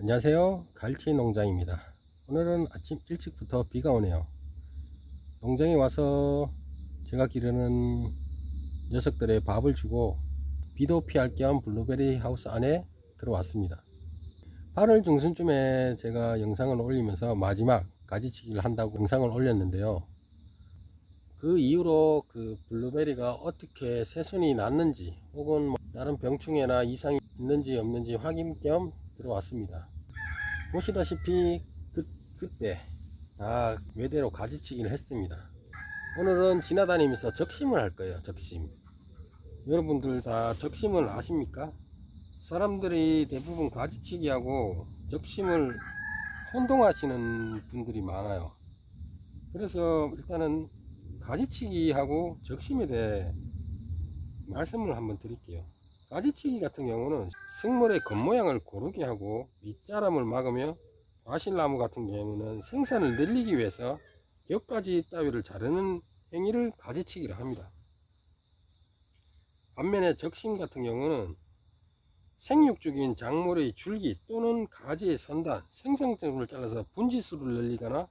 안녕하세요, 갈치 농장입니다. 오늘은 아침 일찍부터 비가 오네요. 농장에 와서 제가 기르는 녀석들의 밥을 주고 비도 피할 겸 블루베리 하우스 안에 들어왔습니다. 8월 중순쯤에 제가 영상을 올리면서 마지막 가지치기를 한다고 영상을 올렸는데요. 그 이후로 그 블루베리가 어떻게 새순이 났는지 혹은 뭐 다른 병충해나 이상이 있는지 없는지 확인 겸 들어왔습니다. 보시다시피 그때 다 외대로 가지치기를 했습니다. 오늘은 지나다니면서 적심을 할 거예요. 적심. 여러분들 다 적심을 아십니까? 사람들이 대부분 가지치기하고 적심을 혼동하시는 분들이 많아요. 그래서 일단은 가지치기하고 적심에 대해 말씀을 한번 드릴게요. 가지치기 같은 경우는 생물의 겉모양을 고르게 하고 밑자람을 막으며 과실나무 같은 경우는 생산을 늘리기 위해서 겹가지 따위를 자르는 행위를 가지치기라 합니다. 반면에 적심 같은 경우는 생육적인 작물의 줄기 또는 가지의 선단, 생장점을 잘라서 분지수를 늘리거나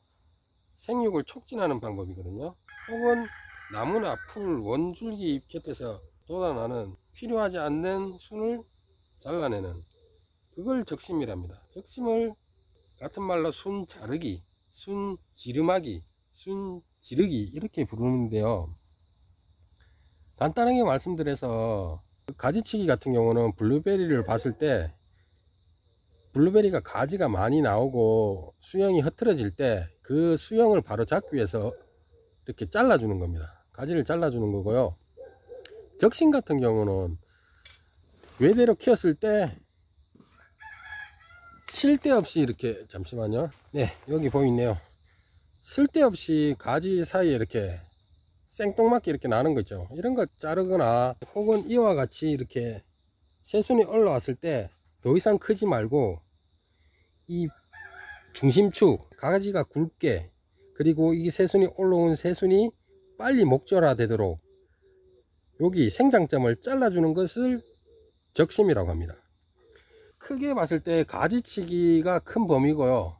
생육을 촉진하는 방법이거든요. 혹은 나무나 풀, 원줄기 잎 곁에서 돋아나는 필요하지 않는 순을 잘라내는 그걸 적심이랍니다. 적심을 같은 말로 순 자르기, 순 지름하기, 순 지르기 이렇게 부르는데요. 간단하게 말씀드려서 가지치기 같은 경우는 블루베리를 봤을 때 블루베리가 가지가 많이 나오고 수영이 흐트러질 때 그 수영을 바로 잡기 위해서 이렇게 잘라주는 겁니다. 가지를 잘라주는 거고요. 적심 같은 경우는 외대로 키웠을 때 쓸데없이 이렇게, 잠시만요. 네, 여기 보이네요. 쓸데없이 가지 사이에 이렇게 생뚱맞게 이렇게 나는 거 있죠. 이런 거 자르거나 혹은 이와 같이 이렇게 새순이 올라왔을 때 더 이상 크지 말고 이 중심축 가지가 굵게, 그리고 이 새순이 올라온 새순이 빨리 목절화 되도록 여기 생장점을 잘라주는 것을 적심이라고 합니다. 크게 봤을 때 가지치기가 큰 범위고요.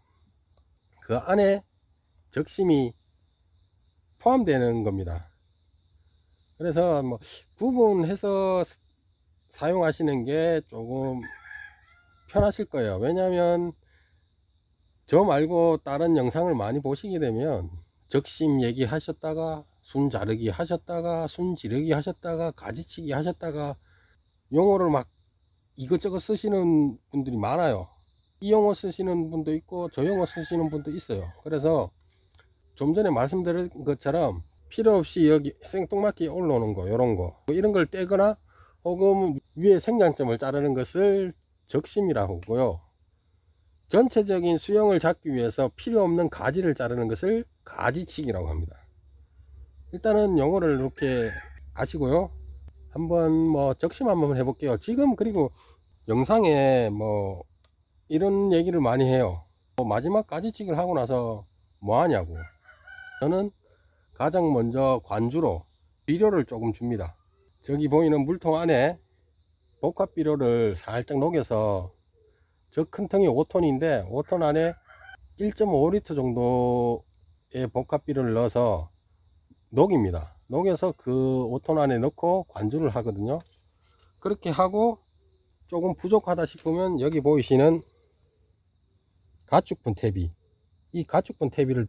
그 안에 적심이 포함되는 겁니다. 그래서 뭐 구분해서 사용하시는 게 조금 편하실 거예요. 왜냐하면 저 말고 다른 영상을 많이 보시게 되면 적심 얘기하셨다가 순 자르기 하셨다가 순 지르기 하셨다가 가지치기 하셨다가 용어를 막 이것저것 쓰시는 분들이 많아요. 이 용어 쓰시는 분도 있고 저 용어 쓰시는 분도 있어요. 그래서 좀 전에 말씀드린 것처럼 필요 없이 여기 생뚱맞게 올라오는 거, 요런 거 이런 걸 떼거나 혹은 위에 생장점을 자르는 것을 적심이라고 하고요. 전체적인 수영을 잡기 위해서 필요 없는 가지를 자르는 것을 가지치기라고 합니다. 일단은 용어를 이렇게 아시고요. 한번 뭐 적심 한번 해볼게요. 지금 그리고 영상에 뭐 이런 얘기를 많이 해요. 마지막 가지치기를 하고 나서 뭐 하냐고. 저는 가장 먼저 관주로 비료를 조금 줍니다. 저기 보이는 물통 안에 복합 비료를 살짝 녹여서, 저 큰 통이 5톤인데 5톤 안에 1.5리터 정도의 복합 비료를 넣어서 녹입니다. 녹여서 그 5톤 안에 넣고 관주를 하거든요. 그렇게 하고 조금 부족하다 싶으면 여기 보이시는 가축분 퇴비, 이 가축분 퇴비를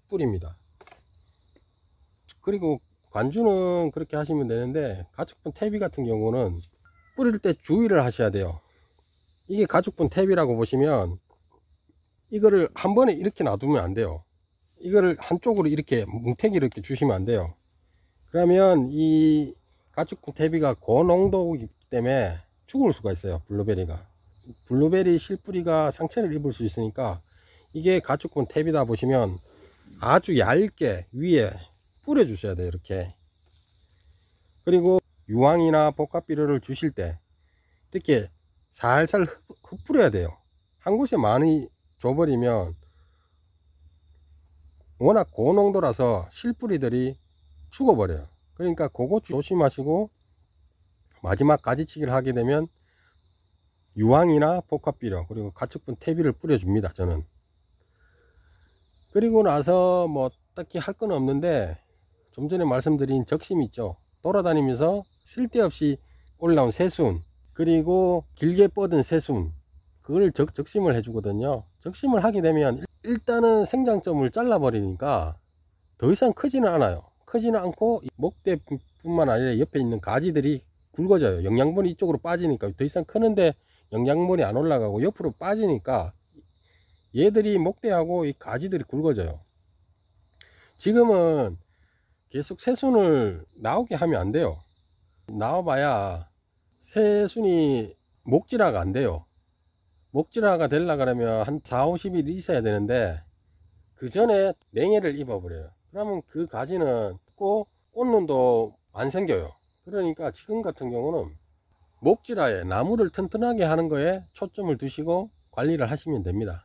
뿌립니다. 그리고 관주는 그렇게 하시면 되는데 가축분 퇴비 같은 경우는 뿌릴 때 주의를 하셔야 돼요. 이게 가축분 퇴비라고 보시면 이거를 한 번에 이렇게 놔두면 안 돼요. 이거를 한쪽으로 이렇게 뭉태기를 이렇게 주시면 안 돼요. 그러면 이 가축분 퇴비가 고농도이기 때문에 죽을 수가 있어요. 블루베리가, 블루베리 실뿌리가 상처를 입을 수 있으니까 이게 가축분 퇴비다 보시면 아주 얇게 위에 뿌려 주셔야 돼요. 이렇게. 그리고 유황이나 복합비료를 주실 때 이렇게 살살 흩뿌려야 돼요. 한 곳에 많이 줘버리면 워낙 고농도라서 실뿌리들이 죽어버려요. 그러니까 그거 조심하시고 마지막 가지치기를 하게 되면 유황이나 복합비료 그리고 가축분 퇴비를 뿌려줍니다. 저는. 그리고 나서 뭐 딱히 할 건 없는데 좀 전에 말씀드린 적심 있죠. 돌아다니면서 쓸데없이 올라온 새순 그리고 길게 뻗은 새순 그걸 적심을 해 주거든요. 적심을 하게 되면 일단은 생장점을 잘라 버리니까 더 이상 크지는 않아요. 크지는 않고 목대 뿐만 아니라 옆에 있는 가지들이 굵어져요. 영양분이 이쪽으로 빠지니까 더 이상 크는데 영양분이 안 올라가고 옆으로 빠지니까 얘들이 목대하고 이 가지들이 굵어져요. 지금은 계속 새순을 나오게 하면 안 돼요. 나와봐야 새순이 목질화가 안 돼요. 목질화가 되려 그러면 한 4-50일 있어야 되는데 그 전에 냉해를 입어버려요. 그러면 그 가지는 꼭 꽃눈도 안 생겨요. 그러니까 지금 같은 경우는 목질화에 나무를 튼튼하게 하는 거에 초점을 두시고 관리를 하시면 됩니다.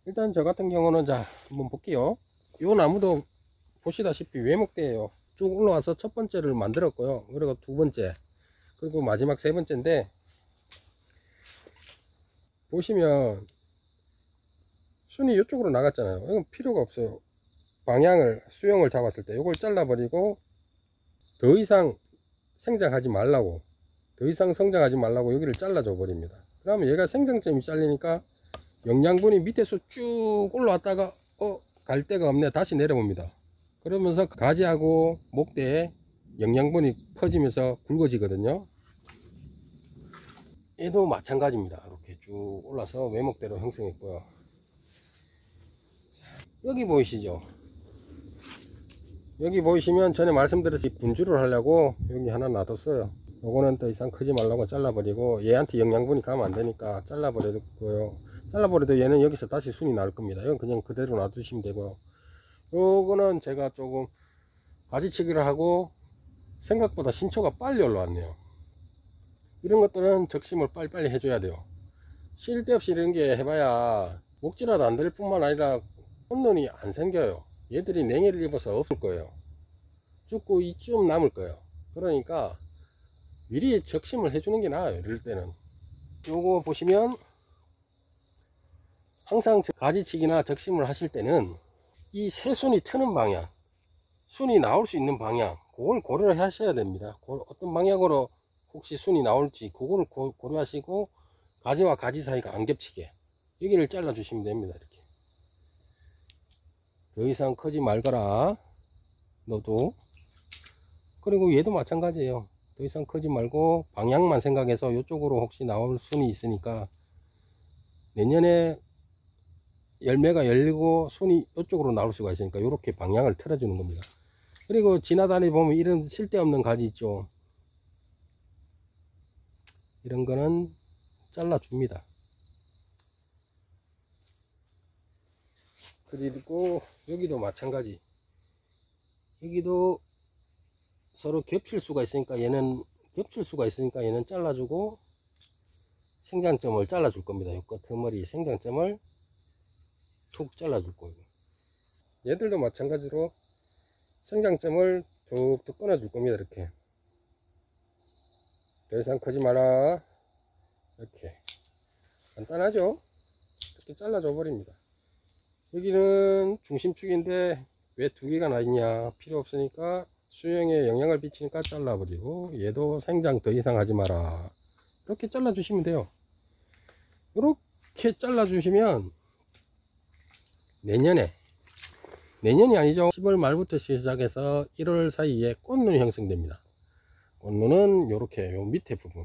일단 저 같은 경우는 자 한번 볼게요. 요 나무도 보시다시피 외목대예요. 쭉 올라와서 첫 번째를 만들었고요. 그리고 두 번째 그리고 마지막 세 번째인데 보시면 순이 이쪽으로 나갔잖아요. 이건 필요가 없어요. 방향을 수영을 잡았을 때 이걸 잘라 버리고 더 이상 생장하지 말라고 더 이상 성장하지 말라고 여기를 잘라줘 버립니다. 그러면 얘가 생장점이 잘리니까 영양분이 밑에서 쭉 올라왔다가 갈 데가 없네 다시 내려봅니다. 그러면서 가지하고 목대에 영양분이 퍼지면서 굵어지거든요. 얘도 마찬가지입니다. 이렇게 쭉 올라서 외목대로 형성했고요. 여기 보이시죠? 여기 보이시면 전에 말씀드렸듯이 분주를 하려고 여기 하나 놔뒀어요. 요거는 더 이상 크지 말라고 잘라버리고 얘한테 영양분이 가면 안 되니까 잘라버리고요. 잘라버려도 얘는 여기서 다시 순이 나올 겁니다. 이건 그냥 그대로 놔두시면 되고요. 요거는 제가 조금 가지치기를 하고 생각보다 신초가 빨리 올라왔네요. 이런 것들은 적심을 빨리빨리 해줘야 돼요. 쓸데없이 이런 게 해봐야 목질화도 안 될 뿐만 아니라 꽃눈이 안 생겨요. 얘들이 냉해를 입어서 없을 거예요. 죽고 이쯤 남을 거예요. 그러니까 미리 적심을 해주는 게 나아요. 이럴 때는 요거 보시면 항상 가지치기나 적심을 하실 때는 이 새순이 트는 방향 순이 나올 수 있는 방향 그걸 고려를 하셔야 됩니다. 어떤 방향으로 혹시 순이 나올지 그거를 고려하시고 가지와 가지 사이가 안 겹치게 여기를 잘라 주시면 됩니다. 이렇게 더 이상 크지 말거라 너도. 그리고 얘도 마찬가지예요. 더 이상 크지 말고 방향만 생각해서 이쪽으로 혹시 나올 순이 있으니까 내년에 열매가 열리고 순이 이쪽으로 나올 수가 있으니까 이렇게 방향을 틀어주는 겁니다. 그리고 지나다니 보면 이런 쓸데없는 가지 있죠. 이런 거는 잘라 줍니다. 그리고 여기도 마찬가지. 여기도 서로 겹칠 수가 있으니까 얘는 잘라주고 생장점을 잘라줄 겁니다. 요 끝머리 생장점을 툭 잘라줄 거예요. 얘들도 마찬가지로 생장점을 툭툭 끊어줄 겁니다. 이렇게 더 이상 크지 마라. 이렇게 간단하죠? 이렇게 잘라줘 버립니다. 여기는 중심축인데 왜 두 개가 나 있냐? 필요 없으니까 수영에 영향을 미치니까 잘라버리고 얘도 생장 더 이상 하지 마라. 이렇게 잘라 주시면 돼요. 이렇게 잘라 주시면 내년이 아니죠. 10월 말부터 시작해서 1월 사이에 꽃눈이 형성됩니다. 꽃눈은 요렇게 요 밑에 부분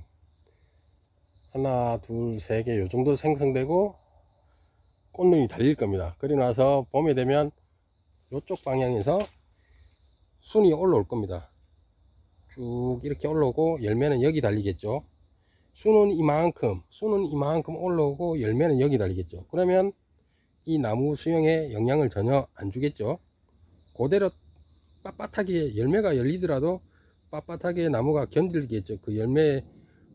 하나 둘 세 개 요 정도 생성되고 꽃눈이 달릴 겁니다. 그리고 나서 봄에 되면 요쪽 방향에서 순이 올라올 겁니다. 쭉 이렇게 올라오고 열매는 여기 달리겠죠. 순은 이만큼 올라오고 열매는 여기 달리겠죠. 그러면 이 나무 수영에 영향을 전혀 안 주겠죠. 그대로 빳빳하게 열매가 열리더라도 빳빳하게 나무가 견디겠죠. 그 열매의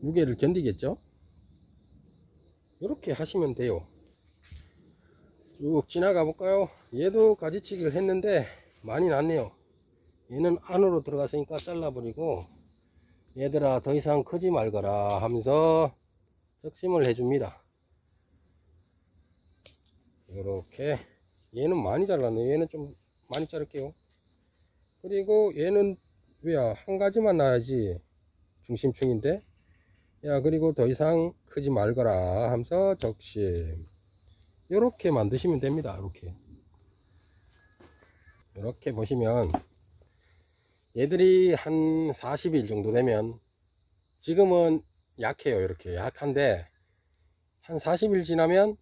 무게를 견디겠죠. 이렇게 하시면 돼요. 쭉 지나가 볼까요? 얘도 가지치기를 했는데 많이 났네요. 얘는 안으로 들어갔으니까 잘라버리고 얘들아 더 이상 크지 말거라 하면서 적심을 해줍니다. 이렇게. 얘는 많이 잘랐네. 얘는 좀 많이 자를게요. 그리고 얘는 왜야, 한 가지만 놔야지 중심축인데. 야, 그리고 더 이상 크지 말거라 하면서 적심. 이렇게 만드시면 됩니다. 이렇게 보시면 얘들이 한 40일 정도 되면, 지금은 약해요. 이렇게 약한데 한 40일 지나면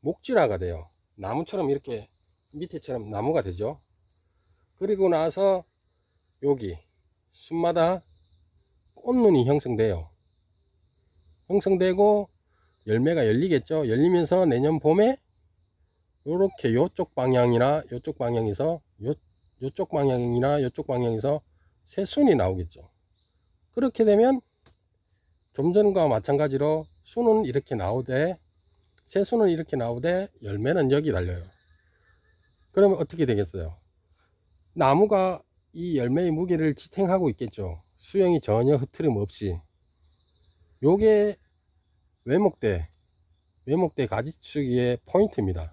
목질화가 돼요. 나무처럼 이렇게 밑에처럼 나무가 되죠. 그리고 나서 여기 숲마다 꽃눈이 형성돼요. 형성되고 열매가 열리겠죠. 열리면서 내년 봄에 이렇게 요쪽 방향이나 요쪽 방향에서 요쪽 방향이나 요쪽 방향에서 새순이 나오겠죠. 그렇게 되면 좀 전과 마찬가지로 순은 이렇게 나오되, 새순은 이렇게 나오되 열매는 여기 달려요. 그러면 어떻게 되겠어요? 나무가 이 열매의 무게를 지탱하고 있겠죠. 수영이 전혀 흐트림 없이. 요게 외목대 가지치기의 포인트입니다.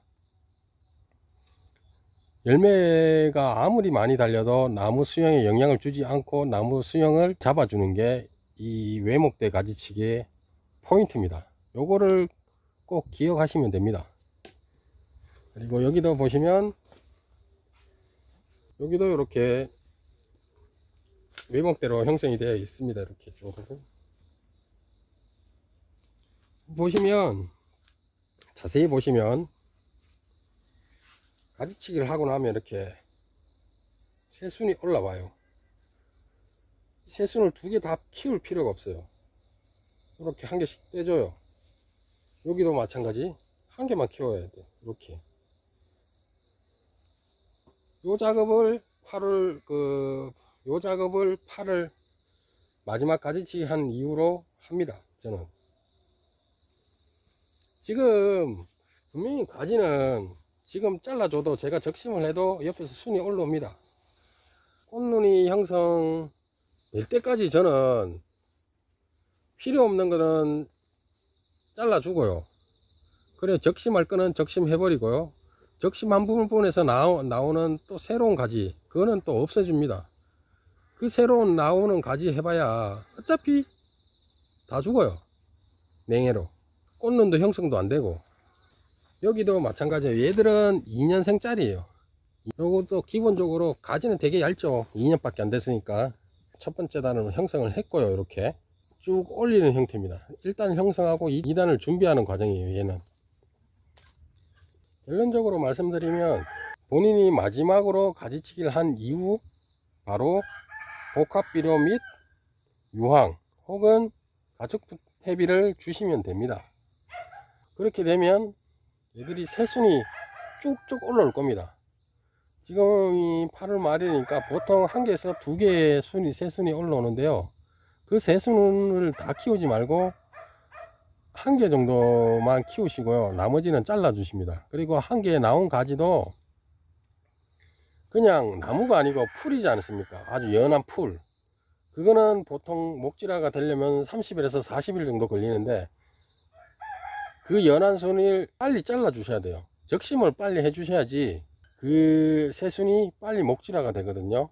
열매가 아무리 많이 달려도 나무 수영에 영향을 주지 않고 나무 수영을 잡아주는 게 이 외목대 가지치기의 포인트입니다. 요거를 꼭 기억하시면 됩니다. 그리고 여기도 보시면, 여기도 이렇게 외목대로 형성이 되어 있습니다. 이렇게 쭉 보시면, 자세히 보시면 가지치기를 하고 나면 이렇게 새순이 올라와요. 새순을 두 개 다 키울 필요가 없어요. 이렇게 한 개씩 떼줘요. 여기도 마찬가지 한 개만 키워야 돼. 이렇게 요 작업을 8월 마지막 가지치기 한 이후로 합니다. 저는 지금 분명히 가지는 지금 잘라줘도, 제가 적심을 해도 옆에서 순이 올라옵니다. 꽃눈이 형성 될 때까지 저는 필요 없는 거는 잘라주고요. 그래, 적심할 거는 적심해 버리고요. 적심한 부분에서 나오는 또 새로운 가지, 그거는 또 없애줍니다. 그 새로운 나오는 가지 해봐야 어차피 다 죽어요. 냉해로 꽃눈도 형성도 안 되고. 여기도 마찬가지예요. 얘들은 2년생짜리예요. 요것도 기본적으로 가지는 되게 얇죠. 2년밖에 안 됐으니까. 첫 번째 단을 형성을 했고요. 이렇게 쭉 올리는 형태입니다. 1단 형성하고 2단을 준비하는 과정이에요. 얘는 결론적으로 말씀드리면, 본인이 마지막으로 가지치기를 한 이후 바로 복합비료 및 유황 혹은 가축 퇴비를 주시면 됩니다. 그렇게 되면 얘들이 새순이 쭉쭉 올라올 겁니다. 지금이 8월 말이니까 보통 한 개에서 두 개의 새순이 올라오는데요. 그 새순을 다 키우지 말고 한 개 정도만 키우시고요. 나머지는 잘라 주십니다. 그리고 한 개 나온 가지도 그냥 나무가 아니고 풀이지 않습니까? 아주 연한 풀. 그거는 보통 목질화가 되려면 30일에서 40일 정도 걸리는데, 그 연한 순을 빨리 잘라 주셔야 돼요. 적심을 빨리 해 주셔야지 그 새순이 빨리 목질화가 되거든요.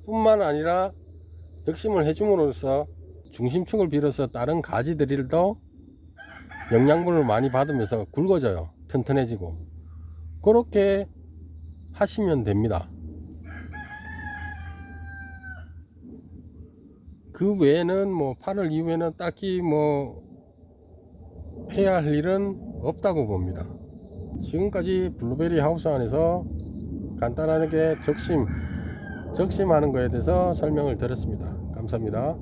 뿐만 아니라 적심을 해줌으로써 중심축을 빌어서 다른 가지들도 영양분을 많이 받으면서 굵어져요. 튼튼해지고. 그렇게 하시면 됩니다. 그 외에는 8월 이후에는 딱히 해야 할 일은 없다고 봅니다. 지금까지 블루베리 하우스 안에서 간단하게 적심하는 거에 대해서 설명을 드렸습니다. 감사합니다.